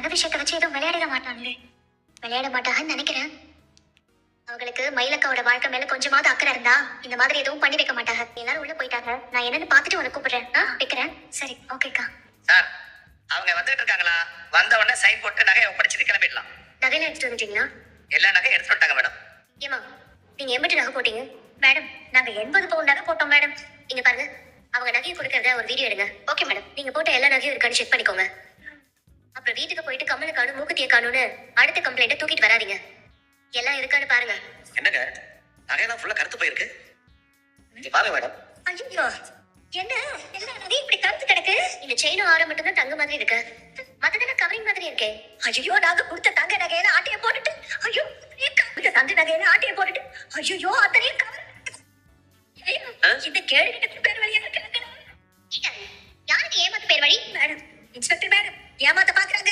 தங்க விஷயத்தை வச்சு எதுவும் விளையாட மாட்டாங்களே. விளையாட மாட்டாங்கன்னு நினைக்கிறேன். அவங்களுக்கு மயிலக்காவோட வாழ்க்கை மேல கொஞ்சமாவது அக்கறை இருந்தா இந்த மாதிரி எதுவும் பண்ணி வைக்க மாட்டாங்க. எல்லாரும் உள்ள போயிட்டாங்க. நான் என்னன்னு பாத்துட்டு உனக்கு கூப்பிடுறேன். வைக்கிறேன். சரி, ஓகேக்கா. சார், அவங்க வந்துட்டு இருக்காங்களா? வந்த உடனே சைன் போட்டு நகையை ஒப்படைச்சிட்டு கிளம்பிடலாம். நகையில எடுத்துட்டு வந்துட்டீங்களா? எல்லா நகையும் எடுத்துட்டு வந்துட்டாங்க மேடம். ஏமா, நீங்க 80 நகை போட்டீங்க மேடம்? நாங்க 80 பவுன் நகை போட்டோம் மேடம். இங்க பாருங்க, அவங்க நகையை கொடுக்கறத ஒரு வீடியோ எடுங்க. Okay madam. நீங்க போட்ட எல்லா நகையும் இருக்கான்னு செக் பண்ணிக்கோங்க. அப்புறம் வீட்டுக்கு போயிட்டு கம்மலை காணும் மூக்குத்தியை காணும்னு அடுத்த கம்ப்ளைண்ட்டை தூக்கிட்டு வராதீங்க. எல்லாம் இருக்கான்னு பாருங்க. என்னங்க, நகையெல்லாம் ஃபுல்லா கருத்து போயிருக்கு. பாருங்க மேடம். ஐயோ, என்ன எல்லா நகையும் இப்படி கருத்து கிடக்கு? இந்த செயினும் ஆரம் மட்டும் தான் தங்க மாதிரி இருக்கு. மத்ததெல்லாம் கவரிங் மாதிரி இருக்கே. ஐயோ, நாங்க கொடுத்த தங்க நகையில ஆட்டைய போட்டுட்டு, ஐயோ இந்த தங்க நகையில ஆட்டைய போட்டுட்டு, ஐயோ அத்தனையும் கவர். இந்த கேள்விக்கு பேர் வழியா இருக்கு. யாருக்கு ஏமாத்து பேர் வழி? மேடம், இன்ஸ்பெக்டர் மேடம், ஏமாத்த பாக்குறாங்க.